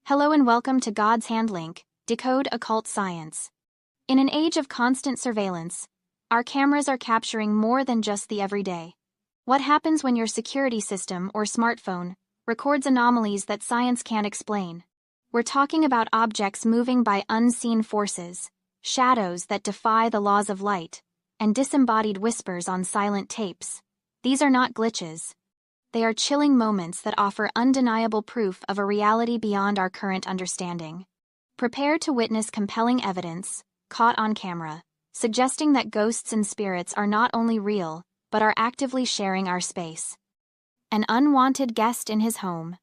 Hello and welcome to God's Hand Link, Decode Occult Science. In an age of constant surveillance, our cameras are capturing more than just the everyday. What happens when your security system or smartphone records anomalies that science can't explain? We're talking about objects moving by unseen forces, shadows that defy the laws of light, and disembodied whispers on silent tapes. These are not glitches. They are chilling moments that offer undeniable proof of a reality beyond our current understanding. Prepare to witness compelling evidence, caught on camera, suggesting that ghosts and spirits are not only real, but are actively sharing our space. An unwanted guest in his home.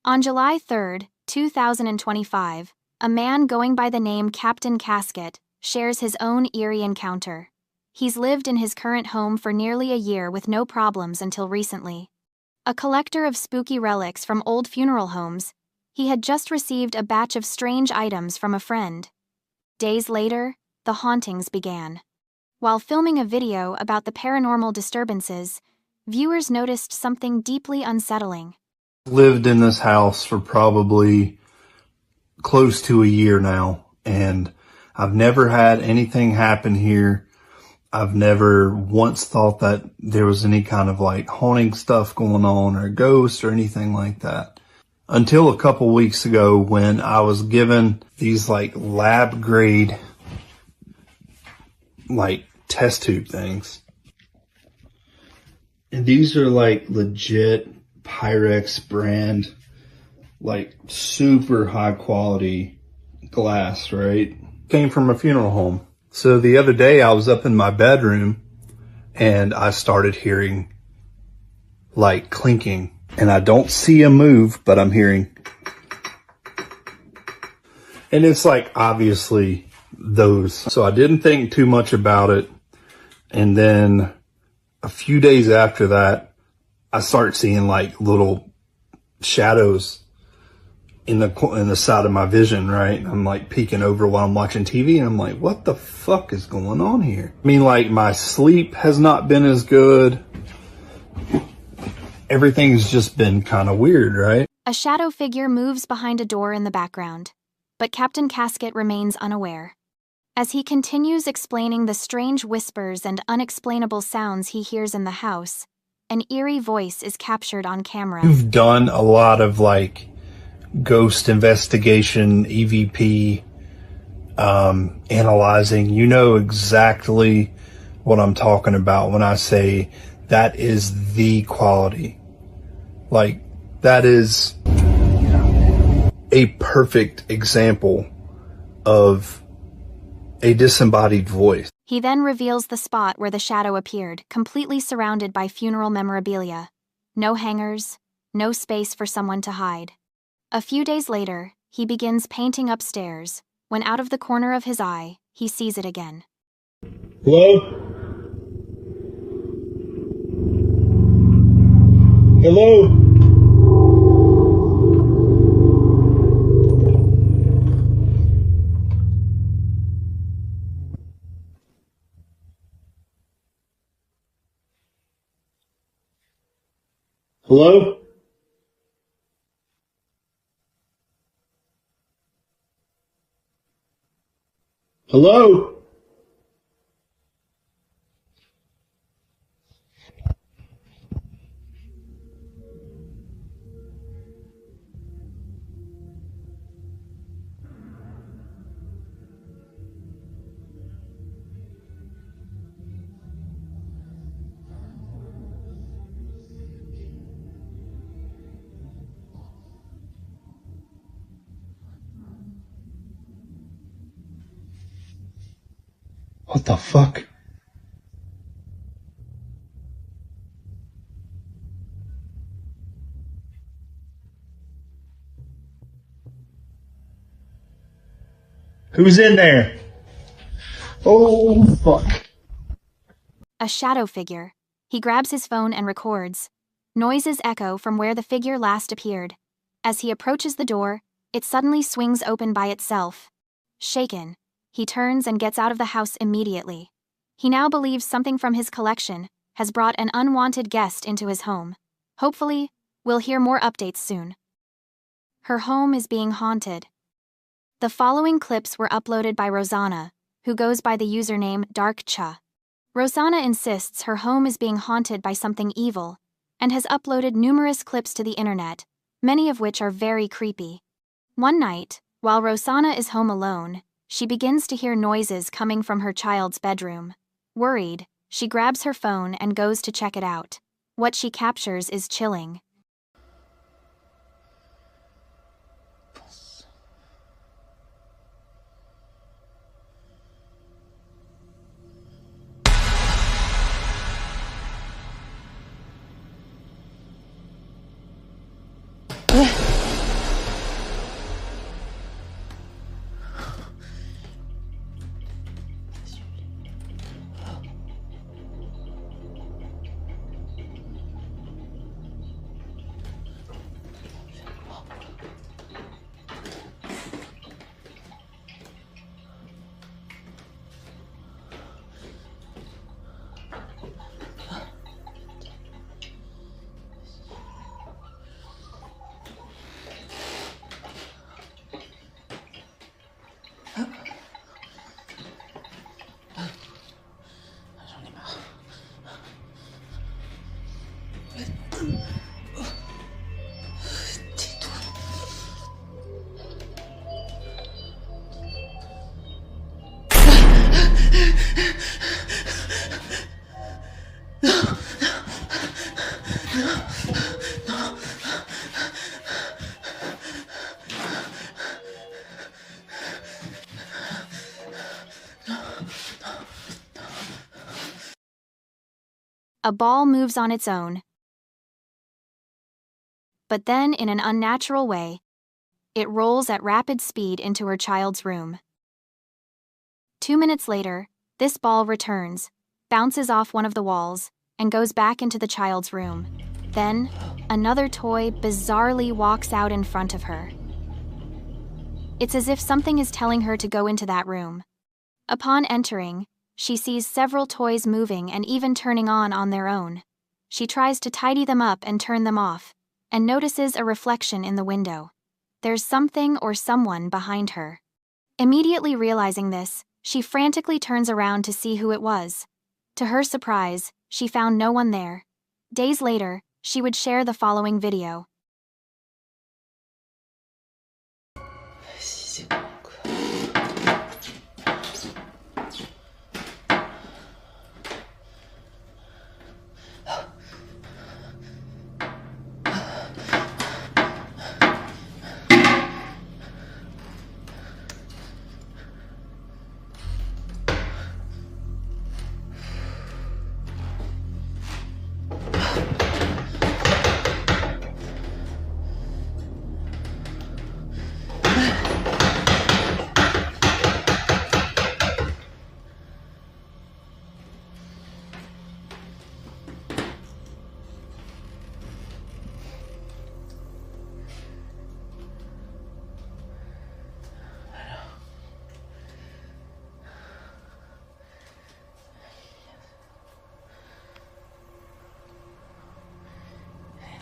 On July 3, 2025, a man going by the name Captain Casket shares his own eerie encounter. He's lived in his current home for nearly a year with no problems until recently. A collector of spooky relics from old funeral homes, he had just received a batch of strange items from a friend. Days later, the hauntings began. While filming a video about the paranormal disturbances, viewers noticed something deeply unsettling. Lived in this house for probably close to a year now, and I've never had anything happen here. I've never once thought that there was any kind of like haunting stuff going on or ghosts or anything like that. Until a couple weeks ago when I was given these like lab grade like test tube things. And these are like legit Pyrex brand, like super high quality glass, right? Came from a funeral home. So the other day I was up in my bedroom and I started hearing like clinking, and I don't see a move, but I'm hearing. And it's like obviously those. So I didn't think too much about it. And then a few days after that, I start seeing like little shadows in the side of my vision, right? I'm like peeking over while I'm watching TV, and I'm like, what the fuck is going on here? I mean, like, my sleep has not been as good. Everything's just been kind of weird, right? A shadow figure moves behind a door in the background, but Captain Casket remains unaware. As he continues explaining the strange whispers and unexplainable sounds he hears in the house, an eerie voice is captured on camera. You've done a lot of like ghost investigation, EVP, analyzing. You know exactly what I'm talking about when I say that is the quality. Like, that is a perfect example of a disembodied voice. He then reveals the spot where the shadow appeared, completely surrounded by funeral memorabilia. No hangers, no space for someone to hide. A few days later, he begins painting upstairs, when out of the corner of his eye, he sees it again. Hello? Hello? Hello? Hello? What the fuck? Who's in there? Oh, fuck. A shadow figure. He grabs his phone and records. Noises echo from where the figure last appeared. As he approaches the door, it suddenly swings open by itself. Shaken, he turns and gets out of the house immediately. He now believes something from his collection has brought an unwanted guest into his home. Hopefully, we'll hear more updates soon. Her home is being haunted. The following clips were uploaded by Rosanna, who goes by the username DarkCha. Rosanna insists her home is being haunted by something evil, and has uploaded numerous clips to the internet, many of which are very creepy. One night, while Rosanna is home alone, she begins to hear noises coming from her child's bedroom. Worried, she grabs her phone and goes to check it out. What she captures is chilling. A ball moves on its own. But then, in an unnatural way, it rolls at rapid speed into her child's room. 2 minutes later, this ball returns, bounces off one of the walls, and goes back into the child's room. Then, another toy bizarrely walks out in front of her. It's as if something is telling her to go into that room. Upon entering, she sees several toys moving and even turning on their own. She tries to tidy them up and turn them off, and notices a reflection in the window. There's something or someone behind her. Immediately realizing this, she frantically turns around to see who it was. To her surprise, she found no one there. Days later, she would share the following video.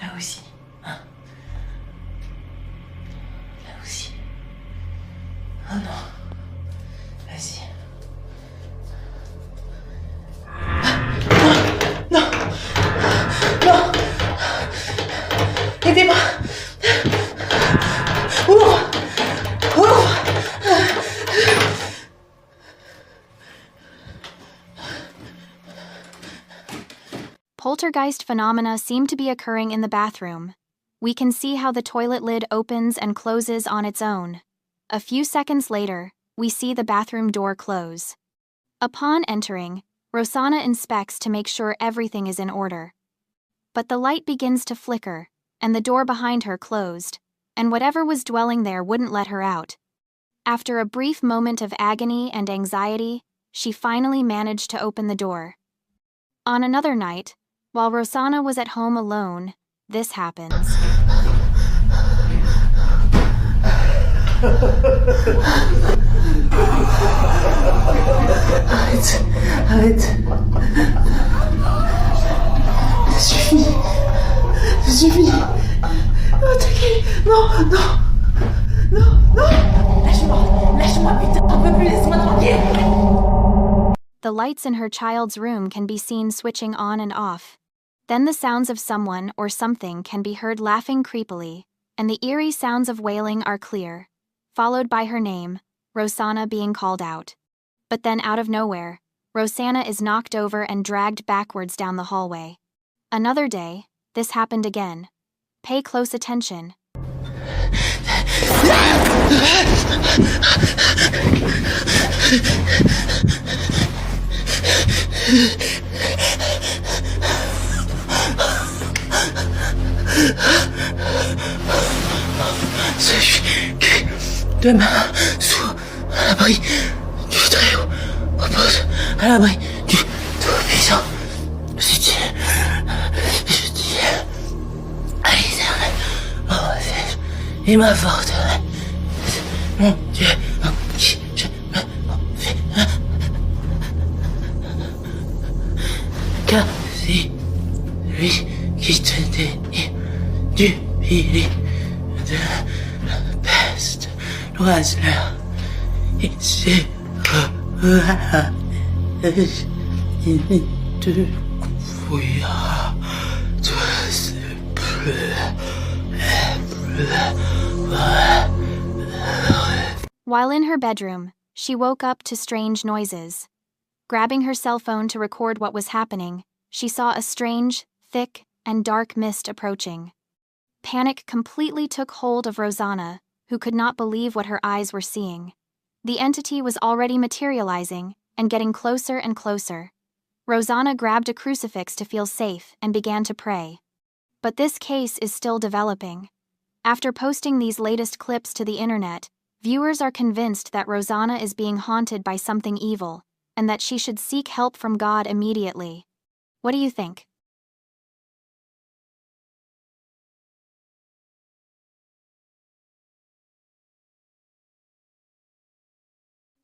Là aussi, hein. Là aussi. Oh non. Vas-y. Ah, non. Non. Non. Aidez-moi. Ouvre. Ouvre. Poltergeist phenomena seem to be occurring in the bathroom. We can see how the toilet lid opens and closes on its own. A few seconds later, we see the bathroom door close. Upon entering, Rosanna inspects to make sure everything is in order. But the light begins to flicker, and the door behind her closed, and whatever was dwelling there wouldn't let her out. After a brief moment of agony and anxiety, she finally managed to open the door. On another night, while Rosanna was at home alone, this happens. Arrête. Ça suffit. Oh, t'inquiète. Non. the lights in her child's room can be seen switching on and off. Then the sounds of someone or something can be heard laughing creepily, and the eerie sounds of wailing are clear, followed by her name, Rosanna, being called out. But then out of nowhere, Rosanna is knocked over and dragged backwards down the hallway. Another day, this happened again. Pay close attention. Celui qui, de main sous l'abri du Très-Haut, repose à l'abri du Tout-Puissant. Je dis à l'Éternel, mon refuge et ma forteresse, mon Dieu en qui je me confie. Car si lui qui te délivre du pilier de la peste, l'oiseleur, et c'est il te fouillera de ses pleurs. While in her bedroom, she woke up to strange noises. Grabbing her cell phone to record what was happening, she saw a strange, thick, and dark mist approaching. Panic completely took hold of Rosanna, who could not believe what her eyes were seeing. The entity was already materializing and getting closer and closer. Rosanna grabbed a crucifix to feel safe and began to pray. But this case is still developing. After posting these latest clips to the internet, viewers are convinced that Rosanna is being haunted by something evil, and that she should seek help from God immediately. What do you think?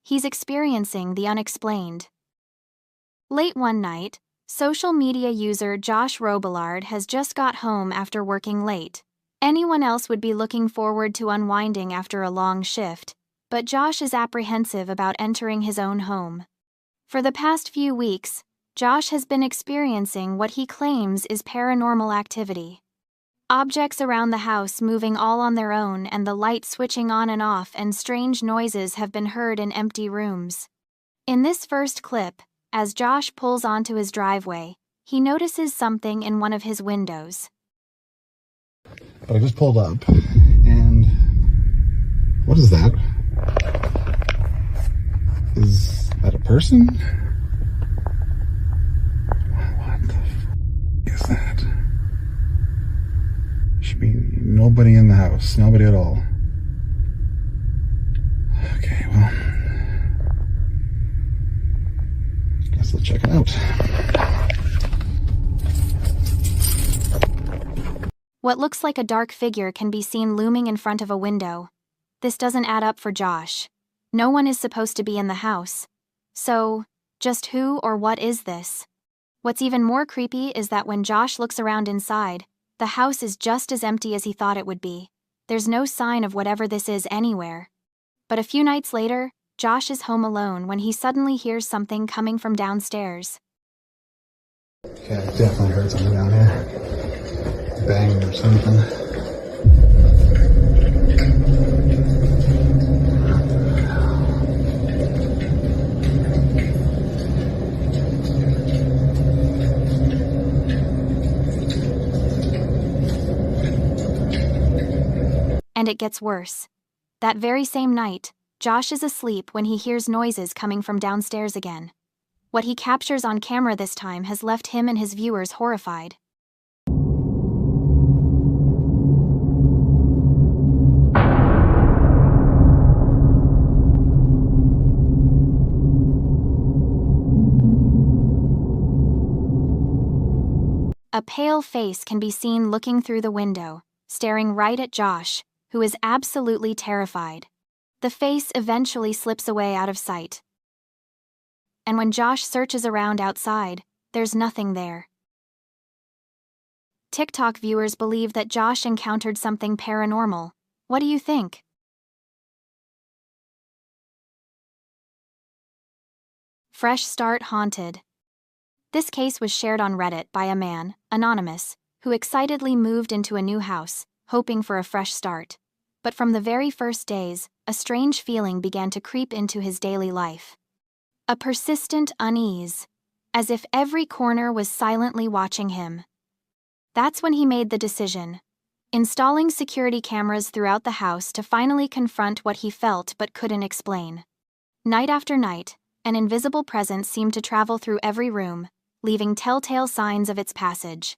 He's experiencing the unexplained. Late one night, social media user Josh Robillard has just got home after working late. Anyone else would be looking forward to unwinding after a long shift, but Josh is apprehensive about entering his own home. For the past few weeks, Josh has been experiencing what he claims is paranormal activity. Objects around the house moving all on their own, and the light switching on and off, and strange noises have been heard in empty rooms. In this first clip, as Josh pulls onto his driveway, he notices something in one of his windows. I just pulled up, and what is that? Is that a person? What the f*** is that? There should be nobody in the house, nobody at all. Okay, well, guess let's check it out. What looks like a dark figure can be seen looming in front of a window. This doesn't add up for Josh. No one is supposed to be in the house. So, just who or what is this? What's even more creepy is that when Josh looks around inside, the house is just as empty as he thought it would be. There's no sign of whatever this is anywhere. But a few nights later, Josh is home alone when he suddenly hears something coming from downstairs. Okay, I definitely heard something down here. Bang or something. And it gets worse. That very same night, Josh is asleep when he hears noises coming from downstairs again. What he captures on camera this time has left him and his viewers horrified. A pale face can be seen looking through the window, staring right at Josh, who is absolutely terrified. The face eventually slips away out of sight. And when Josh searches around outside, there's nothing there. TikTok viewers believe that Josh encountered something paranormal. What do you think? Fresh Start Haunted. This case was shared on Reddit by a man, anonymous, who excitedly moved into a new house, hoping for a fresh start. But from the very first days, a strange feeling began to creep into his daily life. A persistent unease, as if every corner was silently watching him. That's when he made the decision, installing security cameras throughout the house to finally confront what he felt but couldn't explain. Night after night, an invisible presence seemed to travel through every room, leaving telltale signs of its passage.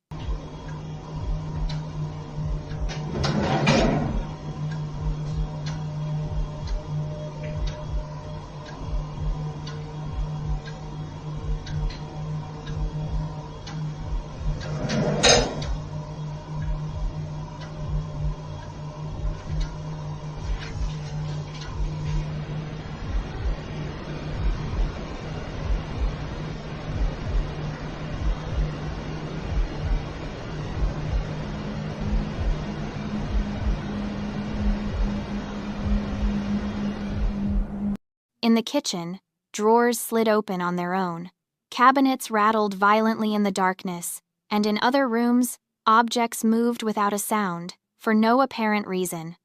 In the kitchen, drawers slid open on their own, cabinets rattled violently in the darkness, and in other rooms, objects moved without a sound, for no apparent reason.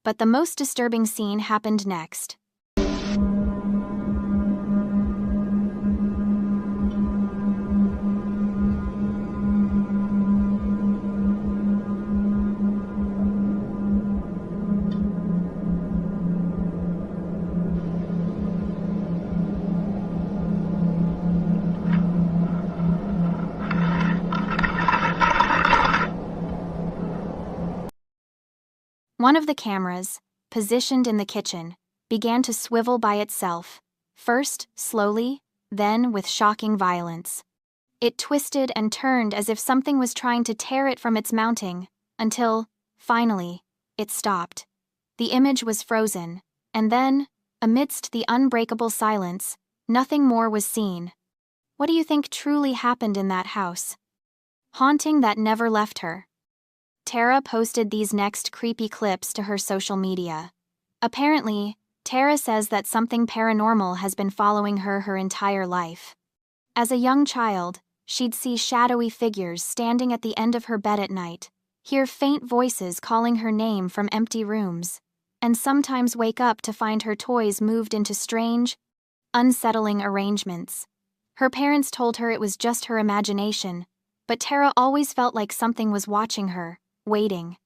But the most disturbing scene happened next. One of the cameras, positioned in the kitchen, began to swivel by itself, first slowly, then with shocking violence. It twisted and turned as if something was trying to tear it from its mounting, until, finally, it stopped. The image was frozen, and then, amidst the unbreakable silence, nothing more was seen. What do you think truly happened in that house? Haunting that never left her. Tara posted these next creepy clips to her social media. Apparently, Tara says that something paranormal has been following her entire life. As a young child, she'd see shadowy figures standing at the end of her bed at night, hear faint voices calling her name from empty rooms, and sometimes wake up to find her toys moved into strange, unsettling arrangements. Her parents told her it was just her imagination, but Tara always felt like something was watching her, waiting.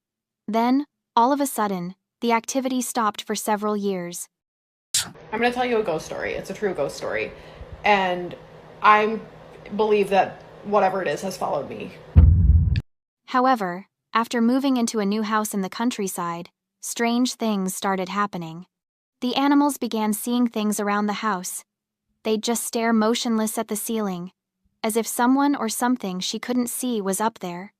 Then, all of a sudden, the activity stopped for several years. I'm going to tell you a ghost story. It's a true ghost story. And I believe that whatever it is has followed me. However, after moving into a new house in the countryside, strange things started happening. The animals began seeing things around the house. They'd just stare motionless at the ceiling, as if someone or something she couldn't see was up there.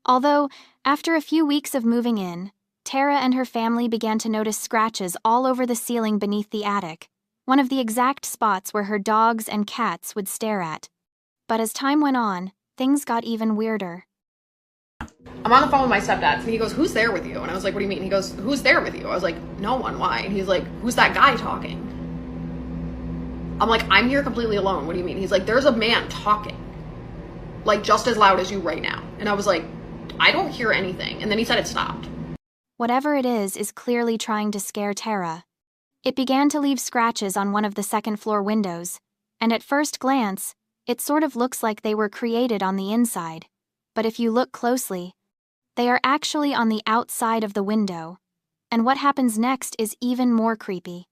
Although, after a few weeks of moving in, Tara and her family began to notice scratches all over the ceiling beneath the attic, one of the exact spots where her dogs and cats would stare at. But as time went on, things got even weirder. I'm on the phone with my stepdad, and he goes, "Who's there with you?" And I was like, "What do you mean?" He goes, "Who's there with you?" I was like, "No one, why?" And he's like, "Who's that guy talking?" I'm like, "I'm here completely alone. What do you mean?" He's like, "There's a man talking, like just as loud as you right now." And I was like, "I don't hear anything." And then he said it stopped. Whatever it is clearly trying to scare Tara. It began to leave scratches on one of the second-floor windows, and at first glance, it sort of looks like they were created on the inside. But if you look closely, they are actually on the outside of the window. And what happens next is even more creepy.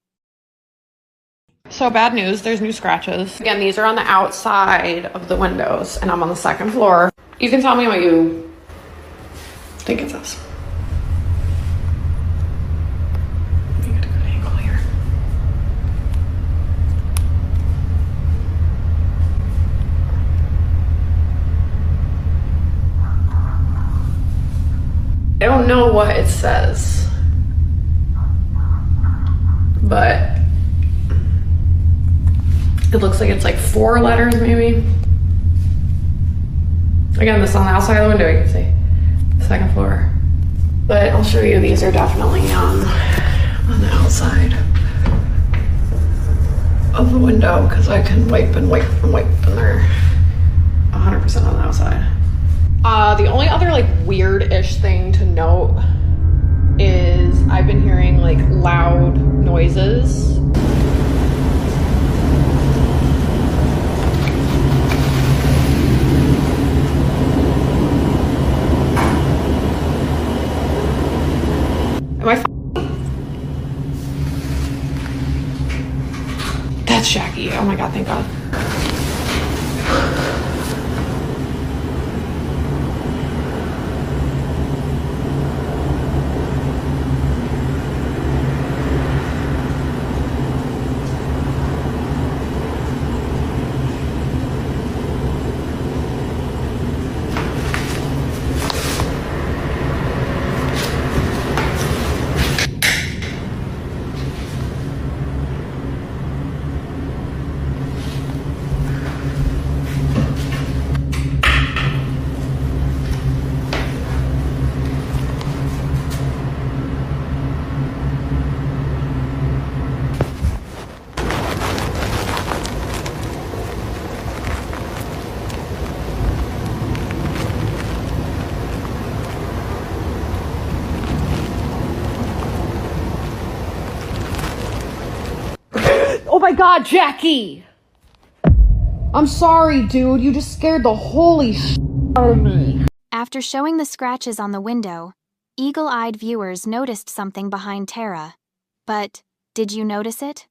So bad news, there's new scratches. Again, these are on the outside of the windows, and I'm on the second floor. You can tell me what you think it says. Let me get a good angle here. I don't know what it says, but it looks like it's like 4 letters maybe. Again, this is on the outside of the window, you can see. Second floor. But I'll show you, these are definitely on the outside of the the window because I can wipe and wipe and wipe, and they're 100% on the outside. The only other like weird-ish thing to note is I've been hearing like loud noises. Am I That's Jackie. Oh my god, thank god. Oh my god, Jackie! I'm sorry, dude. You just scared the holy shit out of me. After showing the scratches on the window, eagle-eyed viewers noticed something behind Tara. But did you notice it?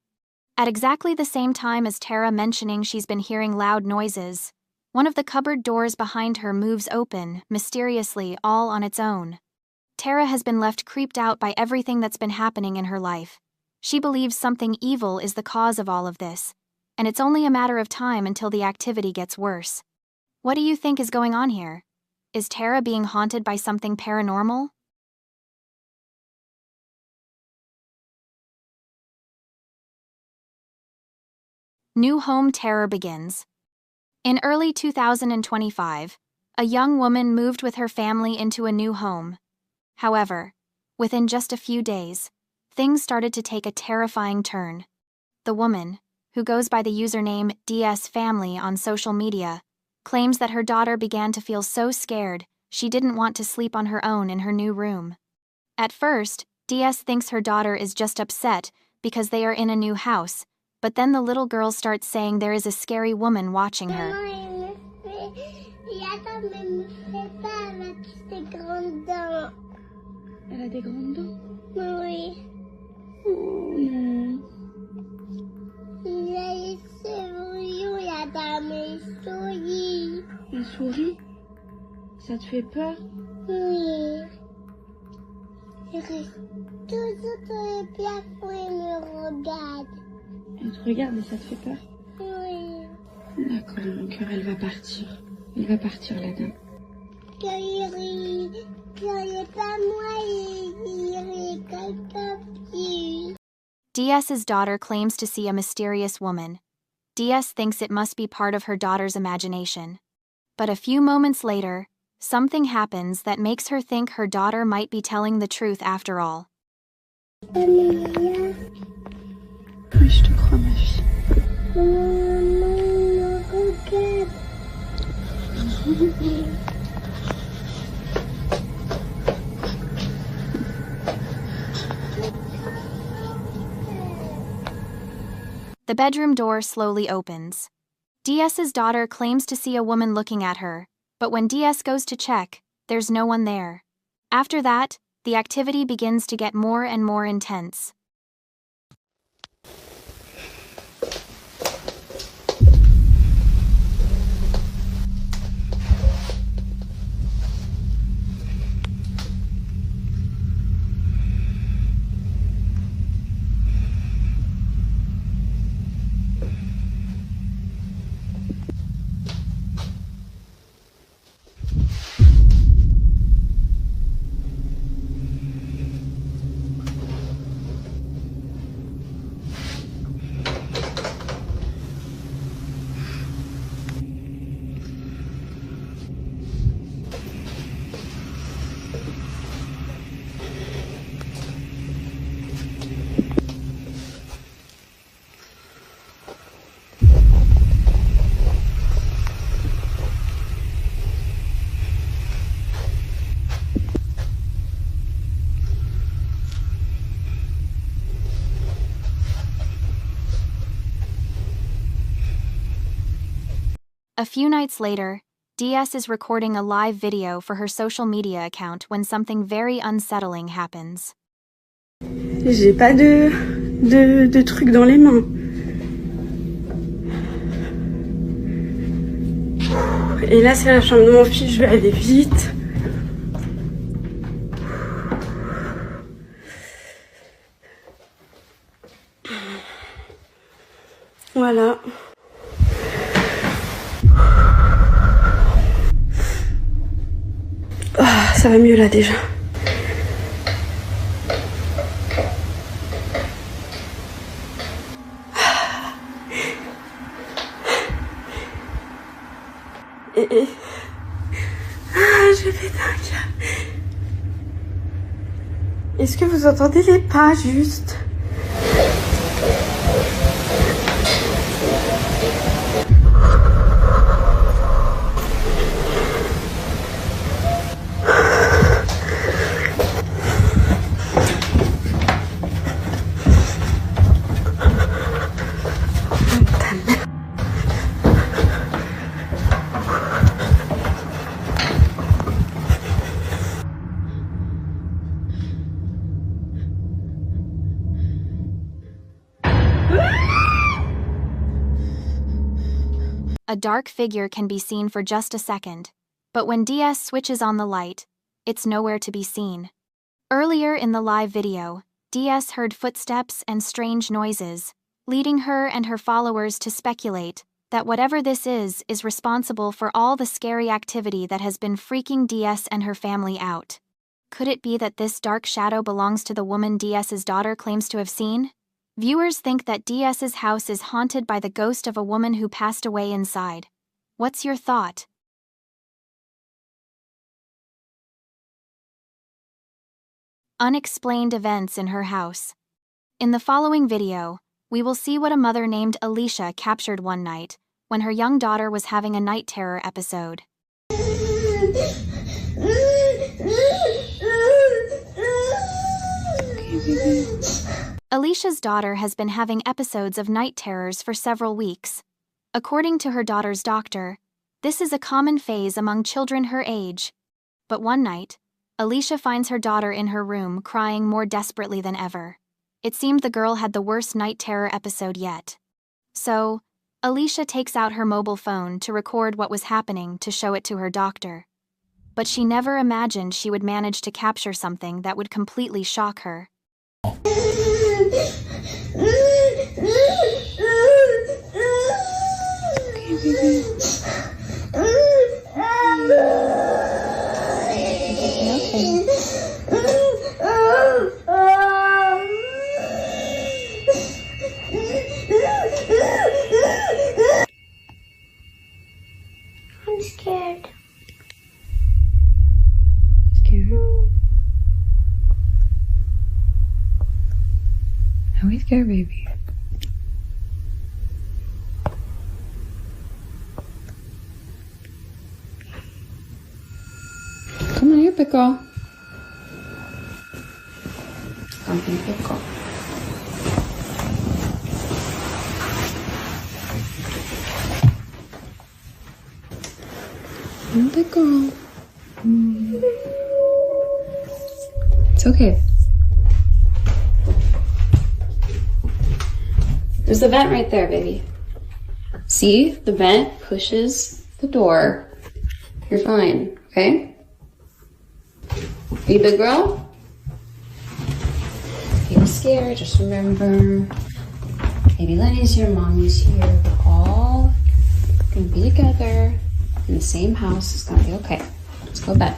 At exactly the same time as Tara mentioning she's been hearing loud noises, one of the cupboard doors behind her moves open, mysteriously, all on its own. Tara has been left creeped out by everything that's been happening in her life. She believes something evil is the cause of all of this, and it's only a matter of time until the activity gets worse. What do you think is going on here? Is Tara being haunted by something paranormal? New home terror begins. In early 2025, a young woman moved with her family into a new home. However, within just a few days, things started to take a terrifying turn. The woman, who goes by the username dsfamily on social media, claims that her daughter began to feel so scared she didn't want to sleep on her own in her new room. At first, DS thinks her daughter is just upset because they are in a new house, but then the little girl starts saying there is a scary woman watching her. Elle a des grandes dents? Oui. Oh non. Il y a les souris, il y a dans mes souris. Une souris? Ça te fait peur? Oui. Je reste toujours sur le plafond et me regarde. Elle te regarde et ça te fait peur? Oui. D'accord, mon cœur, elle va partir. Elle va partir, la dame. C'est pas moi, il quelqu'un plus. DS's daughter claims to see a mysterious woman. DS thinks it must be part of her daughter's imagination. But a few moments later, something happens that makes her think her daughter might be telling the truth after all. Oui, je te crois, ma fille. Maman, regarde. The bedroom door slowly opens. DS's daughter claims to see a woman looking at her, but when DS goes to check, there's no one there. After that, the activity begins to get more and more intense. A few nights later, DS is recording a live video for her social media account when something very unsettling happens. J'ai pas de trucs dans les mains. Et là, c'est la chambre de mon fils, je vais aller vite. Voilà. Ah, ça va mieux là déjà. Je vais un câble. Est-ce que vous entendez les pas juste? A dark figure can be seen for just a second, but when DS switches on the light, it's nowhere to be seen. Earlier in the live video, DS heard footsteps and strange noises, leading her and her followers to speculate that whatever this is responsible for all the scary activity that has been freaking DS and her family out. Could it be that this dark shadow belongs to the woman DS's daughter claims to have seen? Viewers think that DS's house is haunted by the ghost of a woman who passed away inside. What's your thought? Unexplained events in her house. In the following video, we will see what a mother named Alicia captured one night when her young daughter was having a night terror episode. Alicia's daughter has been having episodes of night terrors for several weeks. According to her daughter's doctor, this is a common phase among children her age. But one night, Alicia finds her daughter in her room crying more desperately than ever. It seemed the girl had the worst night terror episode yet. So, Alicia takes out her mobile phone to record what was happening to show it to her doctor. But she never imagined she would manage to capture something that would completely shock her. I'm scared. Scared? Are we scared, baby? Come on here, pickle. Come here, pickle. Come pickle. It's okay. There's the vent right there, baby. See? The vent pushes the door. You're fine, okay? Are you a big girl? If you're scared, just remember, baby Lenny's here, mommy's here. We're all gonna be together in the same house. It's gonna be okay. Let's go to bed.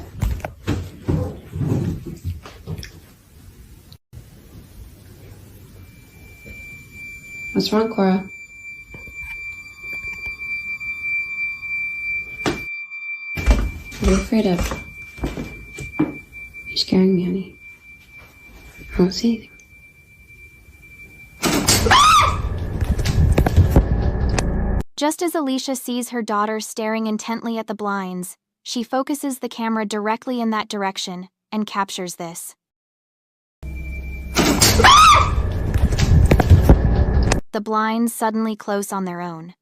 What's wrong, Cora? What are you afraid of? You're scaring me, honey. I don't see anything. Just as Alicia sees her daughter staring intently at the blinds, she focuses the camera directly in that direction and captures this. The blinds suddenly close on their own.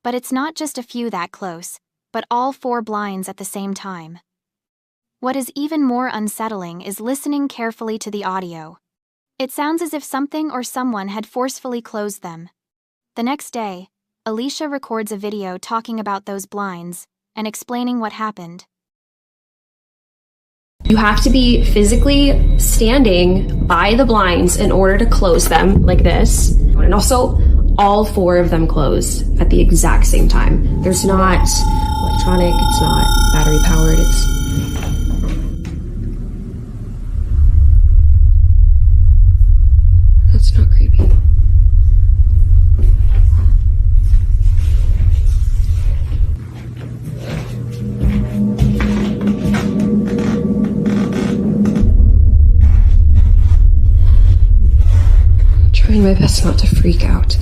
But it's not just a few that close, but all 4 blinds at the same time. What is even more unsettling is listening carefully to the audio. It sounds as if something or someone had forcefully closed them. The next day, Alicia records a video talking about those blinds and explaining what happened. You have to be physically standing by the blinds in order to close them like this. And also, all 4 of them close at the exact same time. There's not electronic, it's not battery powered, That's not creepy. Trying my best not to freak out.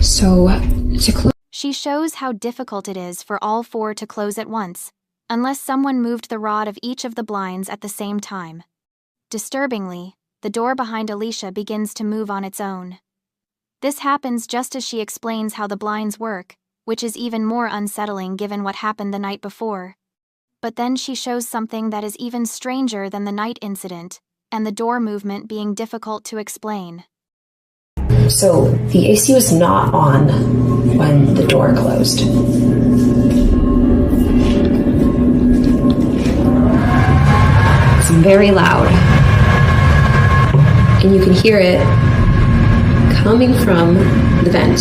So, to close. She shows how difficult it is for all 4 to close at once, unless someone moved the rod of each of the blinds at the same time. Disturbingly, the door behind Alicia begins to move on its own. This happens just as she explains how the blinds work, which is even more unsettling given what happened the night before. But then she shows something that is even stranger than the night incident, and the door movement being difficult to explain. So, the AC was not on when the door closed. It's very loud. And you can hear it coming from the vent.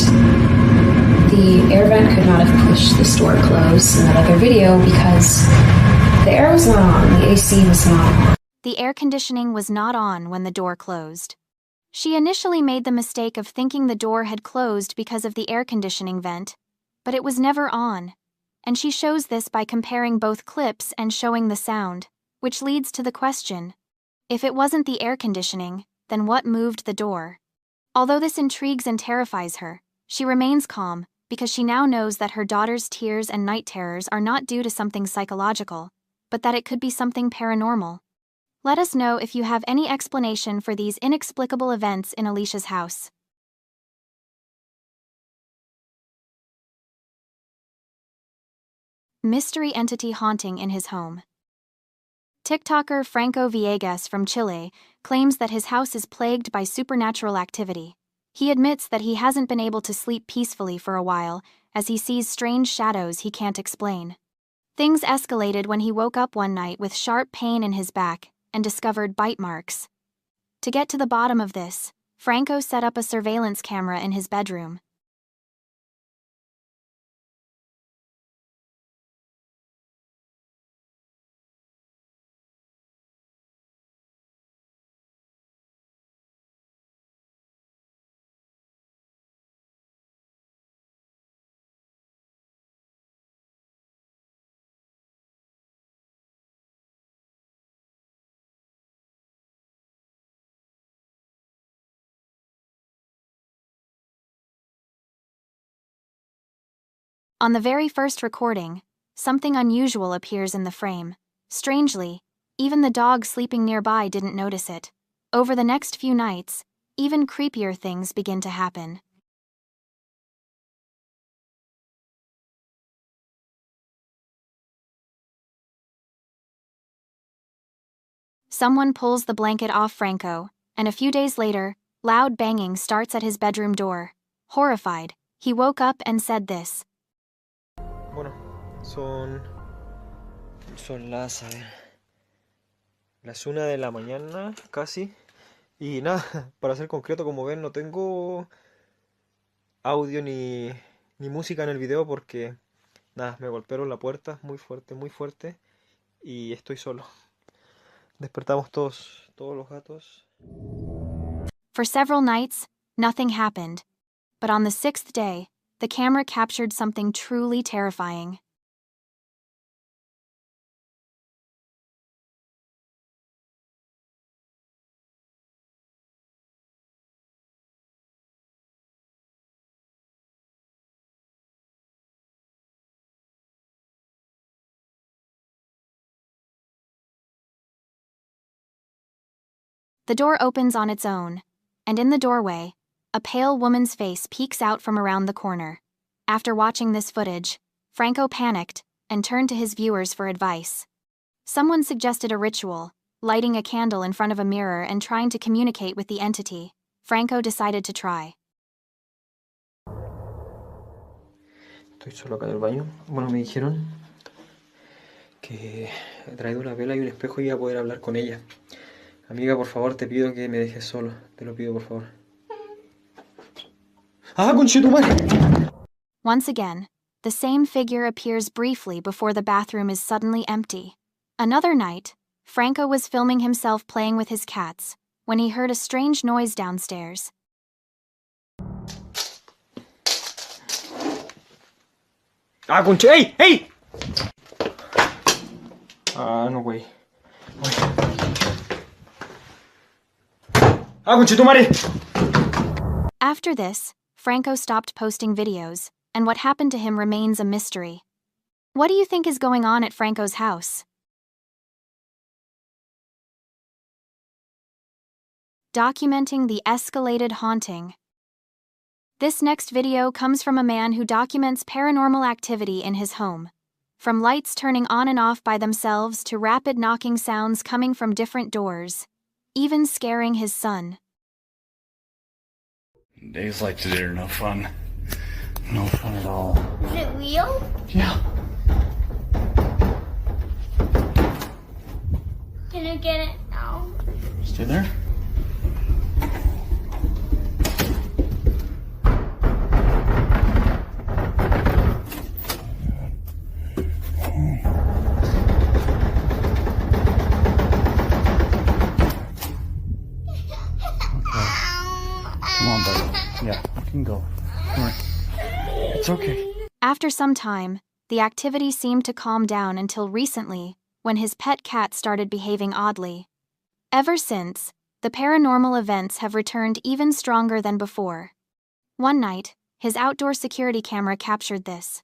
The air vent could not have pushed this door closed in that other video because the air was not on, the AC was not on. The air conditioning was not on when the door closed. She initially made the mistake of thinking the door had closed because of the air conditioning vent, but it was never on, and she shows this by comparing both clips and showing the sound, which leads to the question: if it wasn't the air conditioning, then what moved the door? Although this intrigues and terrifies her, she remains calm because she now knows that her daughter's tears and night terrors are not due to something psychological, but that it could be something paranormal. Let us know if you have any explanation for these inexplicable events in Alicia's house. Mystery entity haunting in his home. TikToker Franco Villegas from Chile claims that his house is plagued by supernatural activity. He admits that he hasn't been able to sleep peacefully for a while as he sees strange shadows he can't explain. Things escalated when he woke up one night with sharp pain in his back and discovered bite marks. To get to the bottom of this, Franco set up a surveillance camera in his bedroom. On the very first recording, something unusual appears in the frame. Strangely, even the dog sleeping nearby didn't notice it. Over the next few nights, even creepier things begin to happen. Someone pulls the blanket off Franco, and a few days later, loud banging starts at his bedroom door. Horrified, he woke up and said this. Bueno, son las 1 de la mañana casi, y nada, para ser concreto, como ven, no tengo audio ni música en el video porque nada, me golpearon la puerta muy fuerte y estoy solo. Despertamos todos los gatos. For several nights, nothing happened, but on the 6th day, the camera captured something truly terrifying. The door opens on its own, and in the doorway, a pale woman's face peeks out from around the corner. After watching this footage, Franco panicked and turned to his viewers for advice. Someone suggested a ritual, lighting a candle in front of a mirror and trying to communicate with the entity. Franco decided to try. Estoy solo acá en el baño. Bueno, me dijeron que he traído una vela y un espejo y iba a poder hablar con ella. Amiga, por favor, te pido que me dejes solo. Te lo pido, por favor. ¡Ah, conchetumare! Once again, the same figure appears briefly before the bathroom is suddenly empty. Another night, Franco was filming himself playing with his cats when he heard a strange noise downstairs. ¡Ah, conche! ¡Ey! ¡Ey! Ah, no, güey. ¡Ah, conchetumare! After this, Franco stopped posting videos, and what happened to him remains a mystery. What do you think is going on at Franco's house? Documenting the escalated haunting. This next video comes from a man who documents paranormal activity in his home. From lights turning on and off by themselves to rapid knocking sounds coming from different doors, even scaring his son. Days like today are no fun. No fun at all. Is it real? Yeah. Can I get it now? Stay there. Come on, buddy. Yeah, you can go. Come on. It's okay. After some time, the activity seemed to calm down until recently, when his pet cat started behaving oddly. Ever since, the paranormal events have returned even stronger than before. One night, his outdoor security camera captured this.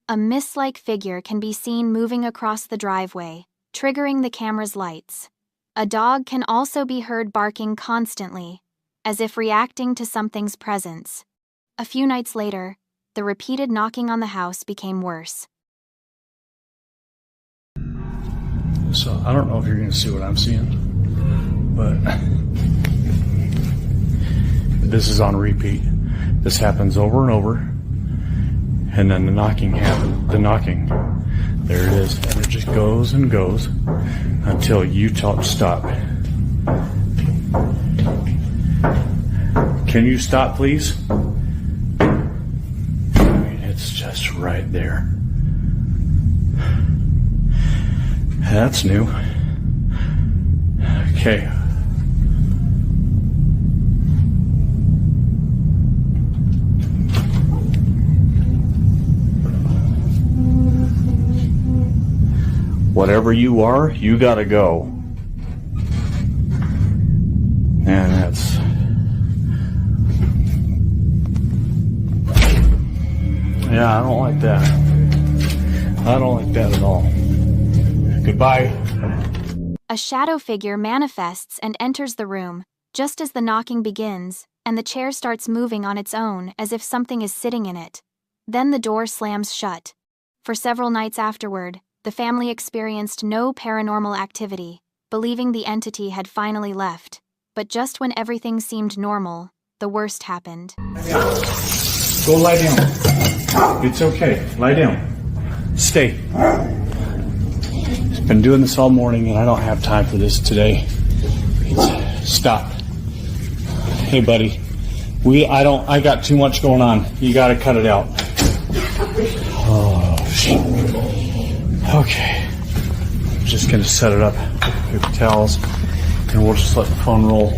A mist-like figure can be seen moving across the driveway, triggering the camera's lights. A dog can also be heard barking constantly, as if reacting to something's presence. A few nights later, the repeated knocking on the house became worse. So, I don't know if you're going to see what I'm seeing, but this is on repeat. This happens over and over. And then the knocking happens. The knocking. There it is. And it just goes and goes until you stop. Can you stop, please? I mean, it's just right there. That's new. Okay. Whatever you are, you gotta go. And that's... Yeah, I don't like that. I don't like that at all. Goodbye. A shadow figure manifests and enters the room, just as the knocking begins, and the chair starts moving on its own as if something is sitting in it. Then the door slams shut. For several nights afterward, the family experienced no paranormal activity, believing the entity had finally left. But just when everything seemed normal, the worst happened. Go lie down. It's okay. Lie down. Stay. I've been doing this all morning and I don't have time for this today. Stop. Hey buddy. I got too much going on. You gotta cut it out. Okay. I'm just going to set it up with paper towels, and we'll just let the phone roll.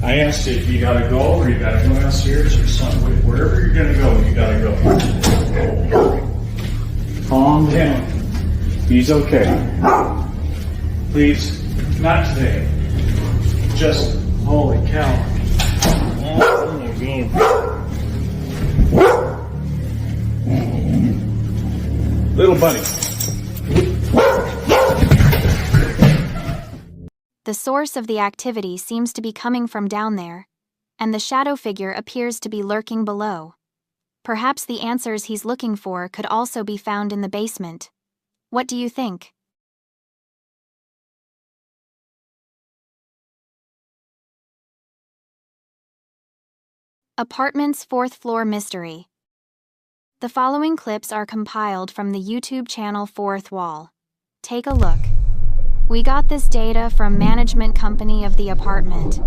I asked you if you gotta go or you gotta go downstairs or something. Wherever you're gonna go, you gotta go. Calm down. He's okay. Please, not today. Just, holy cow. Oh my God. Little buddy. The source of the activity seems to be coming from down there, and the shadow figure appears to be lurking below. Perhaps the answers he's looking for could also be found in the basement. What do you think? Apartment's 4th floor mystery. The following clips are compiled from the YouTube channel 4th Wall. Take a look. We got this data from management company of the apartment.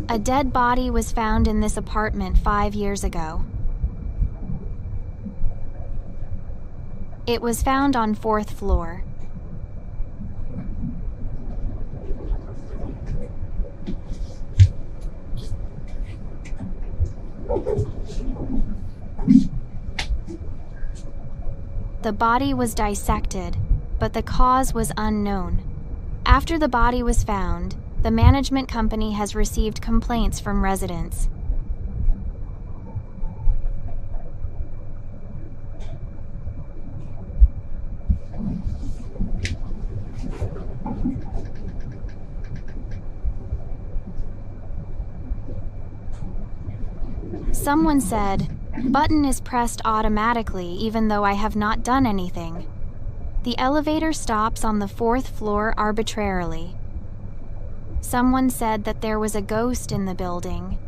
A dead body was found in this apartment 5 years ago. It was found on 4th floor. The body was dissected, but the cause was unknown. After the body was found, the management company has received complaints from residents. Someone said, "Button is pressed automatically even though I have not done anything." The elevator stops on the 4th floor arbitrarily. Someone said that there was a ghost in the building.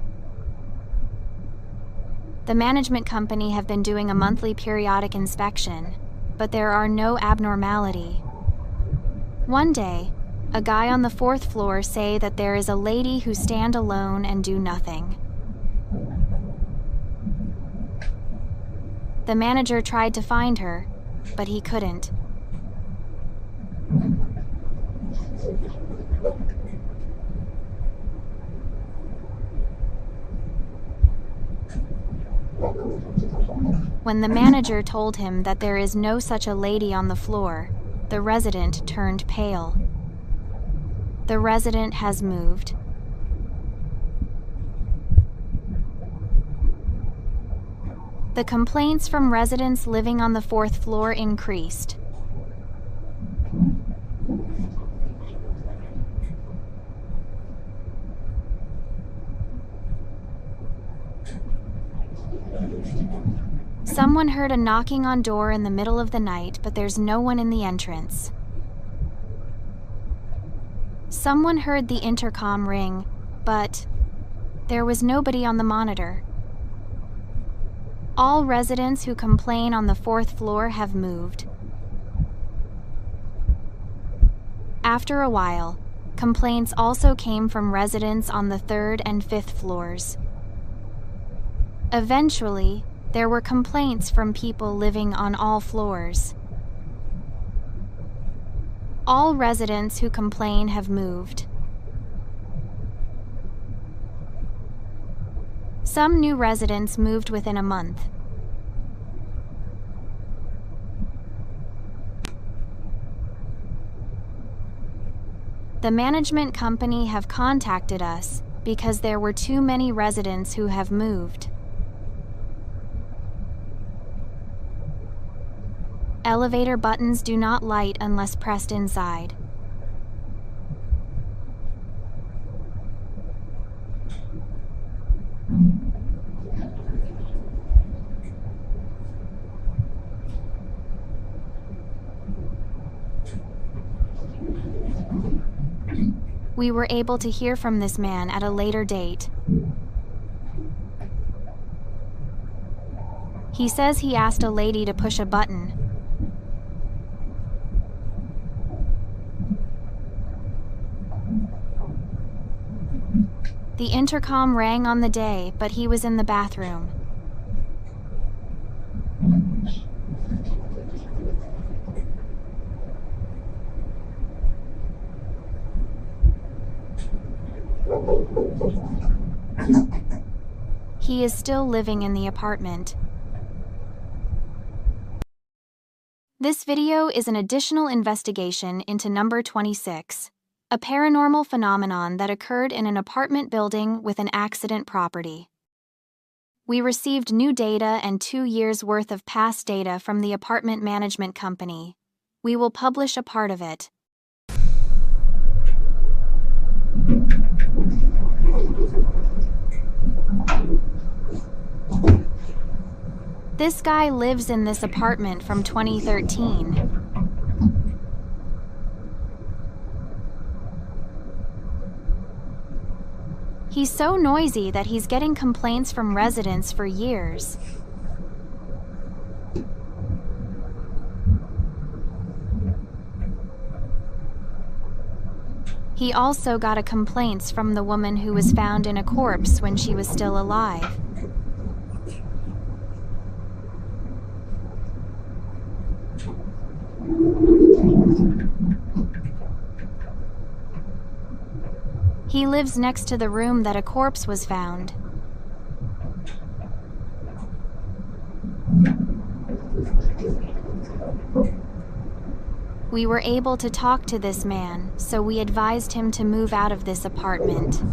The management company have been doing a monthly periodic inspection, but there are no abnormality. One day, a guy on the 4th floor say that there is a lady who stand alone and do nothing. The manager tried to find her, but he couldn't. When the manager told him that there is no such a lady on the floor, the resident turned pale. The resident has moved. The complaints from residents living on the 4th floor increased. Someone heard a knocking on door in the middle of the night, but there's no one in the entrance. Someone heard the intercom ring, but there was nobody on the monitor. All residents who complain on the 4th floor have moved. After a while, complaints also came from residents on the 3rd and 5th floors. Eventually, there were complaints from people living on all floors. All residents who complain have moved. Some new residents moved within a month. The management company have contacted us because there were too many residents who have moved. Elevator buttons do not light unless pressed inside. We were able to hear from this man at a later date. He says he asked a lady to push a button. The intercom rang on the day, but he was in the bathroom. He is still living in the apartment. This video is an additional investigation into number 26, a paranormal phenomenon that occurred in an apartment building with an accident property. We received new data and 2 years' worth of past data from the apartment management company. We will publish a part of it. This guy lives in this apartment from 2013. He's so noisy that he's getting complaints from residents for years. He also got a complaints from the woman who was found in a corpse when she was still alive. He lives next to the room that a corpse was found. We were able to talk to this man, so we advised him to move out of this apartment.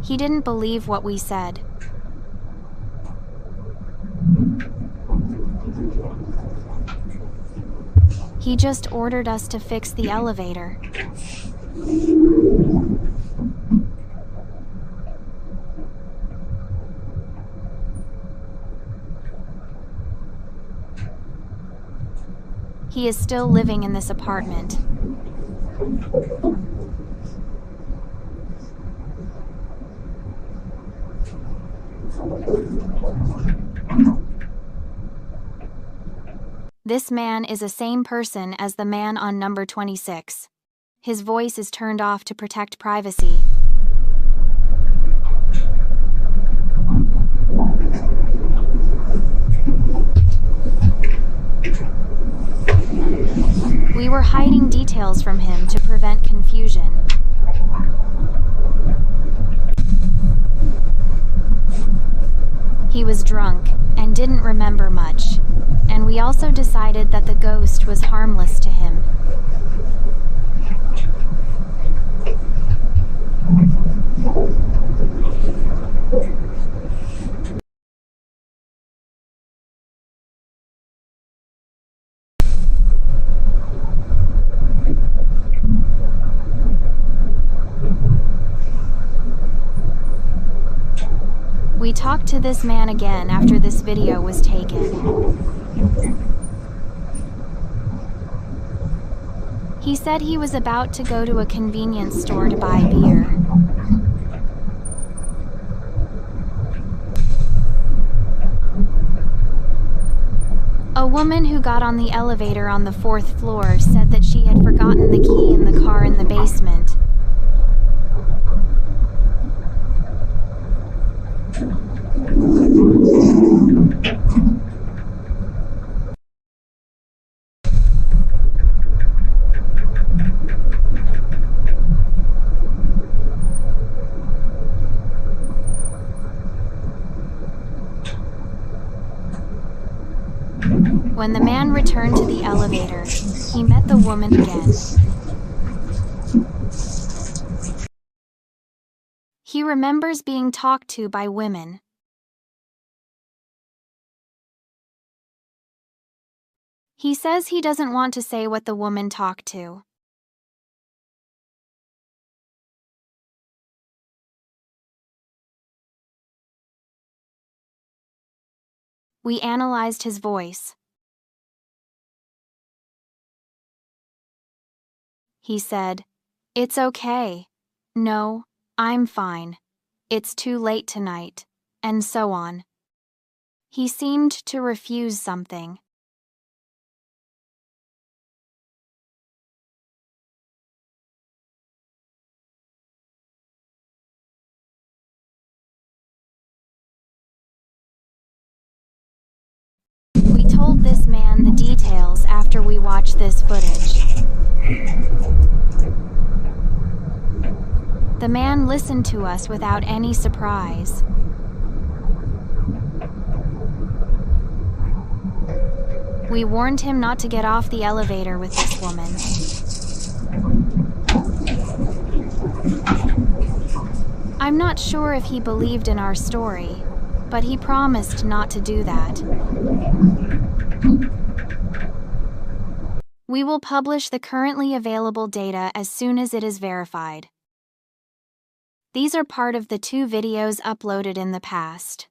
He didn't believe what we said. He just ordered us to fix the elevator. He is still living in this apartment. This man is the same person as the man on number 26. His voice is turned off to protect privacy. We were hiding details from him to prevent confusion. He was drunk and didn't remember much, and we also decided that the ghost was harmless to him. We talked to this man again after this video was taken. He said he was about to go to a convenience store to buy beer. A woman who got on the elevator on the 4th floor said that she had forgotten the key in the car in the basement. When the man returned to the elevator, he met the woman again. He remembers being talked to by women. He says he doesn't want to say what the woman talked to. We analyzed his voice. He said, "It's okay. No, I'm fine. It's too late tonight, and so on. He seemed to refuse something. We told this man the details after we watched this footage. The man listened to us without any surprise. We warned him not to get off the elevator with this woman. I'm not sure if he believed in our story, but he promised not to do that. We will publish the currently available data as soon as it is verified. These are part of the 2 videos uploaded in the past.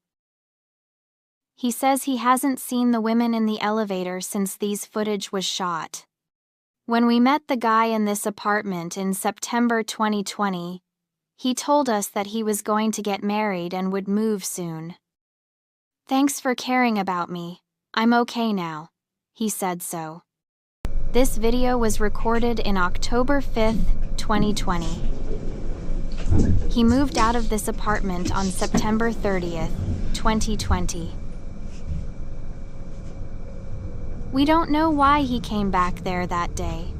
He says he hasn't seen the women in the elevator since these footage was shot. When we met the guy in this apartment in September 2020, he told us that he was going to get married and would move soon. Thanks for caring about me. I'm okay now. He said so. This video was recorded in October 5th, 2020. He moved out of this apartment on September 30th, 2020. We don't know why he came back there that day.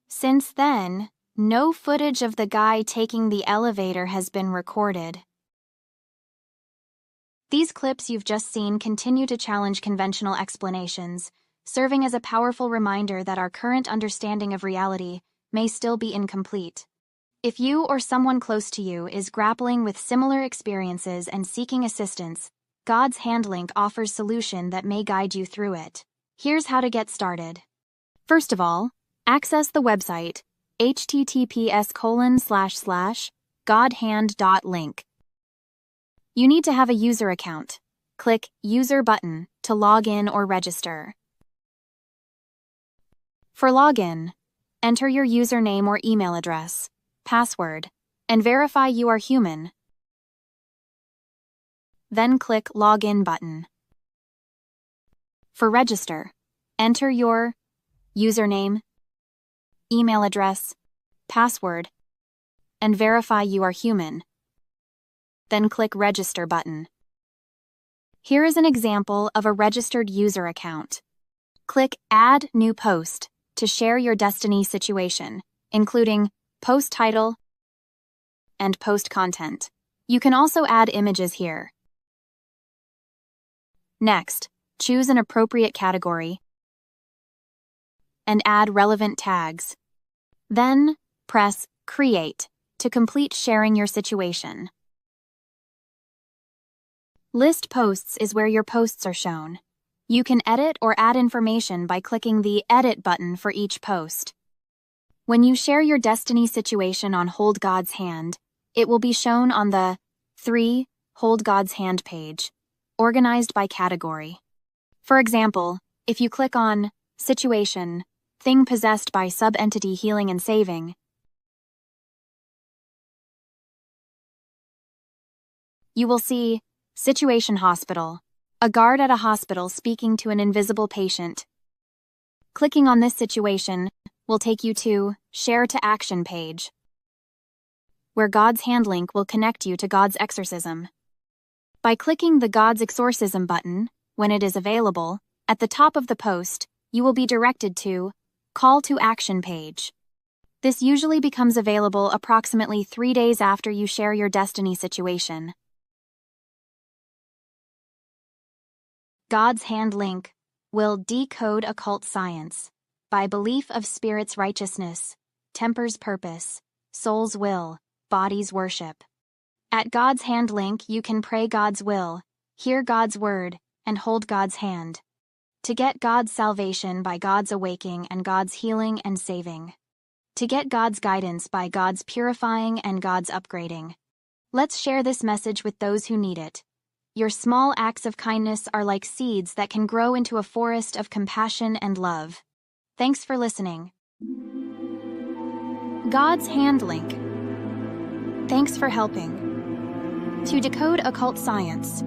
Since then, no footage of the guy taking the elevator has been recorded. These clips you've just seen continue to challenge conventional explanations, serving as a powerful reminder that our current understanding of reality may still be incomplete. If you or someone close to you is grappling with similar experiences and seeking assistance, God's Hand link offers solution that may guide you through it. Here's how to get started. First of all, access the website https://godhand.link. You need to have a user account. Click User button to log in or register. For login, enter your username or email address, password, and verify you are human. Then click Login button. For register, enter your username, email address, password, and verify you are human. Then click Register button. Here is an example of a registered user account. Click Add New Post to share your Destiny situation, including post title and post content. You can also add images here. Next, choose an appropriate category and add relevant tags. Then, press Create to complete sharing your situation. List Posts is where your posts are shown. You can edit or add information by clicking the Edit button for each post. When you share your Destiny situation on Hold God's Hand, it will be shown on the 3 Hold God's Hand page, organized by category. For example, if you click on Situation, Thing Possessed by Sub-Entity Healing and Saving, you will see Situation Hospital, a guard at a hospital speaking to an invisible patient. Clicking on this situation will take you to Share to Action page, where God's Hand link will connect you to God's exorcism. By clicking the God's Exorcism button, when it is available, at the top of the post, you will be directed to Call to Action page. This usually becomes available approximately 3 days after you share your Destiny situation. God's Hand link will decode occult science by belief of spirit's righteousness, temper's purpose, soul's will, body's worship. At God's Hand link, you can pray God's will, hear God's word, and hold God's hand. To get God's salvation by God's awaking and God's healing and saving. To get God's guidance by God's purifying and God's upgrading. Let's share this message with those who need it. Your small acts of kindness are like seeds that can grow into a forest of compassion and love. Thanks for listening. God's Hand link. Thanks for helping. To decode occult science,